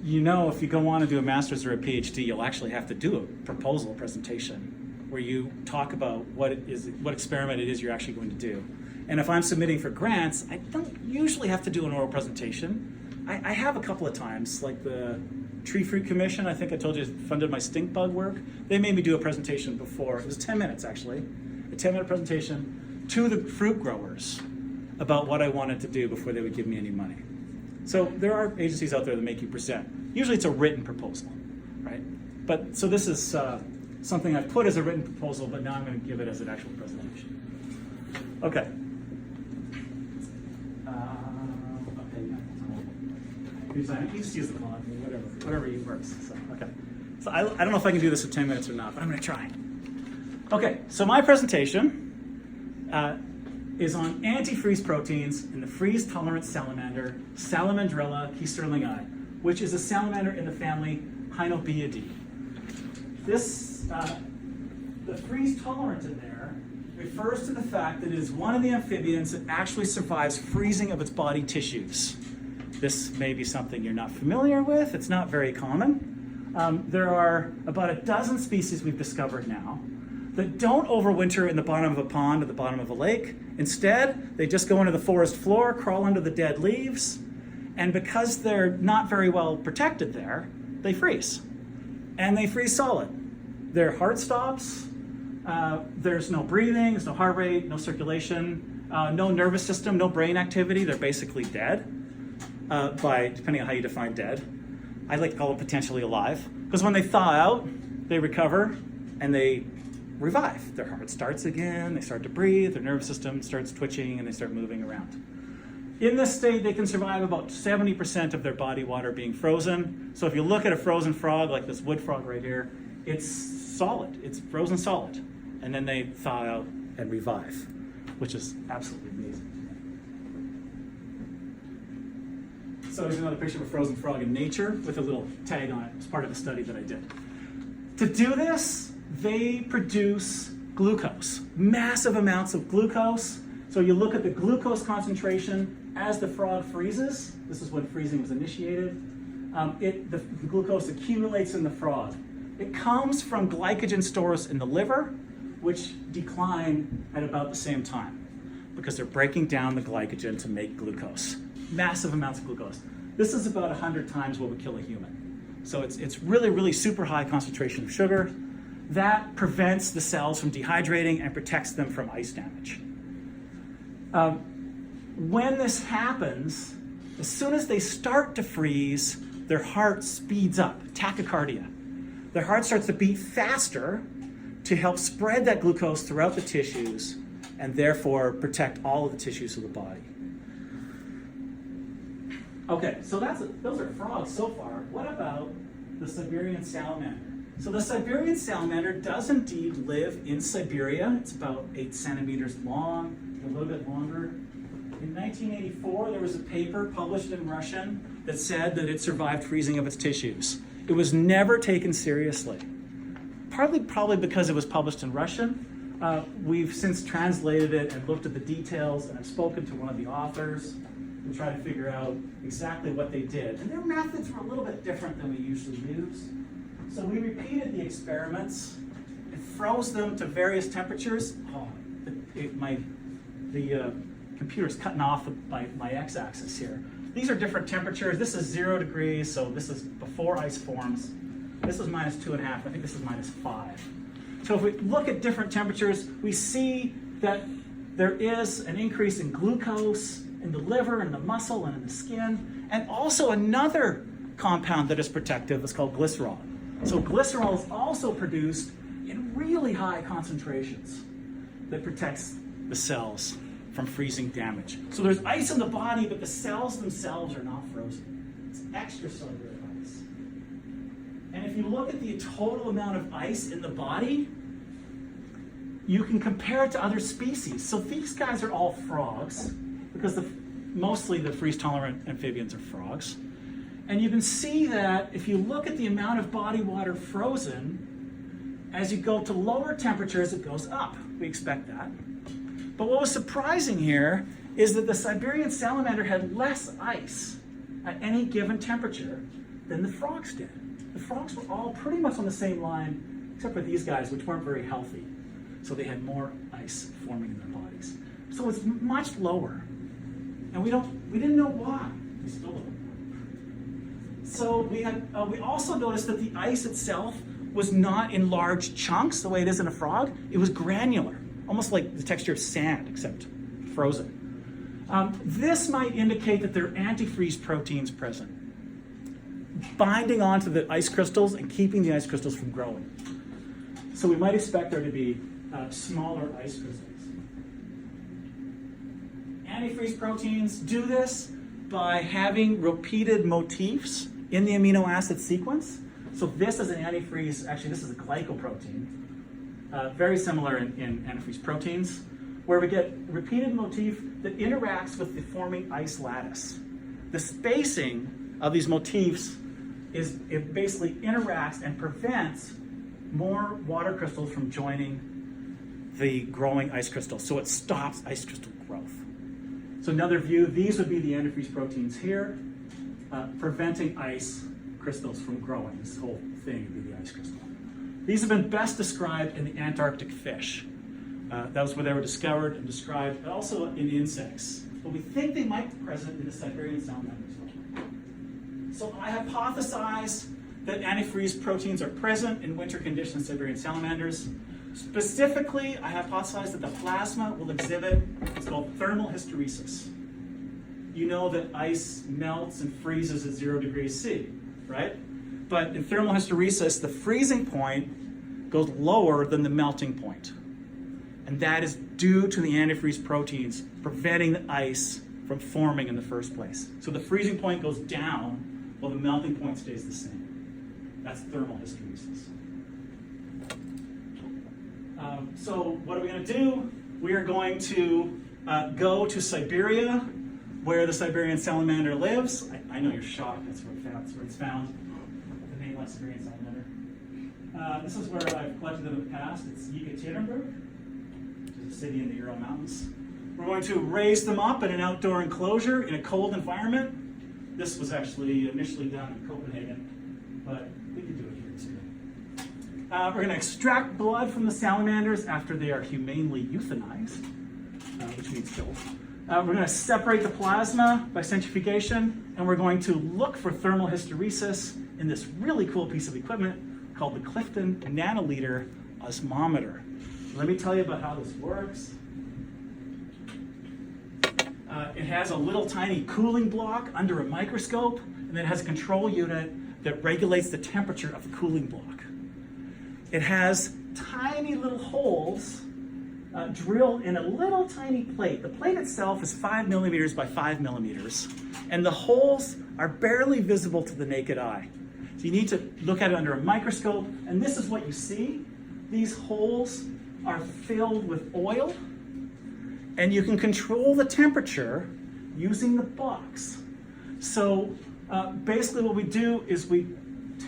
You know, if you go on to do a master's or a PhD, you'll actually have to do a proposal presentation where you talk about what experiment it is you're actually going to do. And if I'm submitting for grants, I don't usually have to do an oral presentation. I have a couple of times, like the Tree Fruit Commission, I think I told you funded my stink bug work. They made me do a presentation before. It was 10 minutes actually, a 10-minute presentation to the fruit growers about what I wanted to do before they would give me any money. So there are agencies out there that make you present. Usually it's a written proposal, right? But so this is something I've put as a written proposal, but now I'm going to give it as an actual presentation. Okay. You just use the clock, whatever works. So, okay. So I don't know if I can do this in 10 minutes or not, but I'm going to try. Okay, so my presentation is on antifreeze proteins in the freeze-tolerant salamander, Salamandrella keysterlingi, which is a salamander in the family Hinobiidae. The freeze-tolerant in there refers to the fact that it is one of the amphibians that actually survives freezing of its body tissues. This may be something you're not familiar with. It's not very common. There are about a dozen species we've discovered now that don't overwinter in the bottom of a pond or the bottom of a lake. Instead, they just go into the forest floor, crawl under the dead leaves, and because they're not very well protected there, they freeze. And they freeze solid. Their heart stops, there's no breathing, there's no heart rate, no circulation, no nervous system, no brain activity. They're basically dead, depending on how you define dead. I like to call them potentially alive, because when they thaw out, they recover and they revive. Their heart starts again, they start to breathe, their nervous system starts twitching, and they start moving around. In this state, they can survive about 70% of their body water being frozen. So if you look at a frozen frog, like this wood frog right here, it's solid, it's frozen solid. And then they thaw out and revive, which is absolutely amazing. So here's another picture of a frozen frog in nature with a little tag on it. It's part of a study that I did. To do this, they produce glucose, massive amounts of glucose. So you look at the glucose concentration as the frog freezes. This is when freezing was initiated. The glucose accumulates in the frog. It comes from glycogen stores in the liver, which decline at about the same time because they're breaking down the glycogen to make glucose. Massive amounts of glucose. This is about 100 times what would kill a human. So it's really, really super high concentration of sugar. That prevents the cells from dehydrating and protects them from ice damage. When this happens, as soon as they start to freeze, their heart speeds up, tachycardia. Their heart starts to beat faster to help spread that glucose throughout the tissues and therefore protect all of the tissues of the body. Okay, so those are frogs so far. What about the Siberian salamander? So the Siberian salamander does indeed live in Siberia. It's about 8 centimeters long, a little bit longer. In 1984, there was a paper published in Russian that said that it survived freezing of its tissues. It was never taken seriously, probably because it was published in Russian. We've since translated it and looked at the details, and I've spoken to one of the authors and tried to figure out exactly what they did. And their methods were a little bit different than we usually use. So we repeated the experiments and froze them to various temperatures. Oh, the computer's cutting off my x-axis here. These are different temperatures. This is 0 degrees, so this is before ice forms. This is -2.5. I think this is -5. So if we look at different temperatures, we see that there is an increase in glucose in the liver and the muscle and in the skin, and also another compound that is protective is called glycerol. So glycerol is also produced in really high concentrations that protects the cells from freezing damage. So there's ice in the body, but the cells themselves are not frozen. It's extracellular ice. And if you look at the total amount of ice in the body, you can compare it to other species. So these guys are all frogs, because mostly the freeze-tolerant amphibians are frogs. And you can see that if you look at the amount of body water frozen, as you go to lower temperatures, it goes up. We expect that. But what was surprising here is that the Siberian salamander had less ice at any given temperature than the frogs did. The frogs were all pretty much on the same line, except for these guys, which weren't very healthy. So they had more ice forming in their bodies. So it's much lower. And we didn't know why. We still don't know. So we also noticed that the ice itself was not in large chunks the way it is in a frog. It was granular, almost like the texture of sand, except frozen. This might indicate that there are antifreeze proteins present, binding onto the ice crystals and keeping the ice crystals from growing. So we might expect there to be smaller ice crystals. Antifreeze proteins do this by having repeated motifs in the amino acid sequence. So this is an antifreeze, actually this is a glycoprotein, very similar in antifreeze proteins, where we get repeated motif that interacts with the forming ice lattice. The spacing of these motifs it basically interacts and prevents more water crystals from joining the growing ice crystals. So it stops ice crystal growth. So another view, these would be the antifreeze proteins here, preventing ice crystals from growing. This whole thing would be the ice crystal. These have been best described in the Antarctic fish. That was where they were discovered and described, but also in insects. But we think they might be present in the Siberian salamander as well. So I hypothesize that antifreeze proteins are present in winter conditions in Siberian salamanders. Specifically, I hypothesize that the plasma will exhibit what's called thermal hysteresis. You know that ice melts and freezes at 0 degrees C, right? But in thermal hysteresis, the freezing point goes lower than the melting point. And that is due to the antifreeze proteins preventing the ice from forming in the first place. So the freezing point goes down while the melting point stays the same. That's thermal hysteresis. So what are we going to do? We are going to go to Siberia, where the Siberian salamander lives. I know you're shocked. That's where it's found. The nameless Siberian salamander. This is where I've collected them in the past. It's Yekaterinburg, which is a city in the Ural Mountains. We're going to raise them up in an outdoor enclosure in a cold environment. This was actually initially done in Copenhagen, but we can do it here too. We're going to extract blood from the salamanders after they are humanely euthanized, which means killed. We're going to separate the plasma by centrifugation, and we're going to look for thermal hysteresis in this really cool piece of equipment called the Clifton nanoliter osmometer. Let me tell you about how this works. It has a little tiny cooling block under a microscope, and then it has a control unit that regulates the temperature of the cooling block. It has tiny little holes drilled in a little tiny plate. The plate itself is 5 millimeters by 5 millimeters, and the holes are barely visible to the naked eye. So you need to look at it under a microscope, and this is what you see. These holes are filled with oil, and you can control the temperature using the box. So basically what we do is we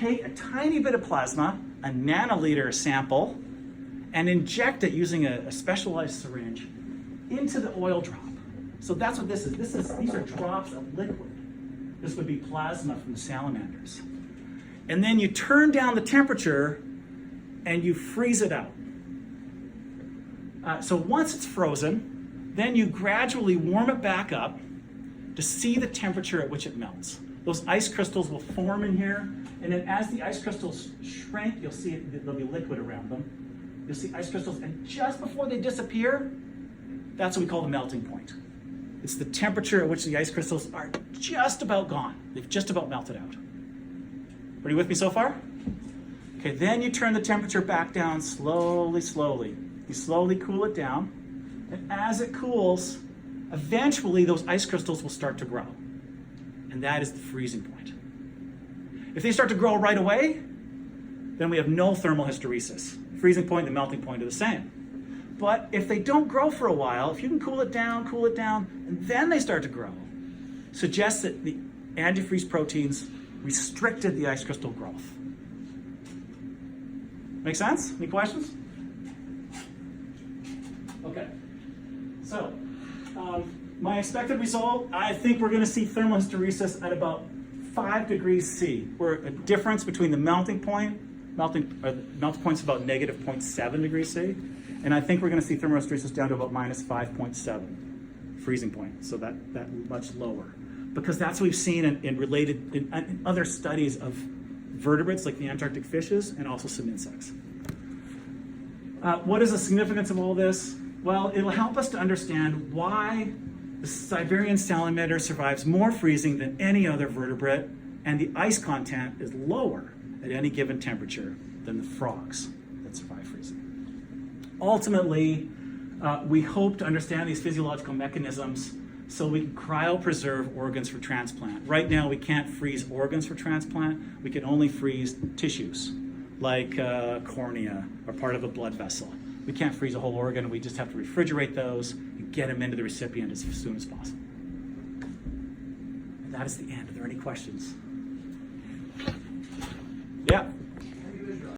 take a tiny bit of plasma, a nanoliter sample, and inject it using a specialized syringe into the oil drop. So that's what this is. These are drops of liquid. This would be plasma from the salamanders. And then you turn down the temperature and you freeze it out. So once it's frozen, then you gradually warm it back up to see the temperature at which it melts. Those ice crystals will form in here, and then as the ice crystals shrink, you'll see there'll be liquid around them. You'll see ice crystals, and just before they disappear, that's what we call the melting point. It's the temperature at which the ice crystals are just about gone. They've just about melted out. Are you with me so far? Okay, then you turn the temperature back down slowly, slowly. You slowly cool it down, and as it cools, eventually those ice crystals will start to grow. And that is the freezing point. If they start to grow right away, then we have no thermal hysteresis. The freezing point and the melting point are the same. But if they don't grow for a while, if you can cool it down, and then they start to grow, suggests that the antifreeze proteins restricted the ice crystal growth. Make sense? Any questions? Okay. So, my expected result, I think we're going to see thermohysteresis at about 5 degrees C, where a difference between the melting point's about negative 0.7 degrees C, and I think we're going to see thermohysteresis down to about minus 5.7 freezing point, so that much lower, because that's what we've seen in other studies of vertebrates like the Antarctic fishes and also some insects. What is the significance of all this? Well, it'll help us to understand why the Siberian salamander survives more freezing than any other vertebrate, and the ice content is lower at any given temperature than the frogs that survive freezing. Ultimately, we hope to understand these physiological mechanisms so we can cryopreserve organs for transplant. Right now, we can't freeze organs for transplant. We can only freeze tissues, like cornea or part of a blood vessel. We can't freeze a whole organ. We just have to refrigerate those and get them into the recipient as soon as possible. And that is the end. Are there any questions? Yeah.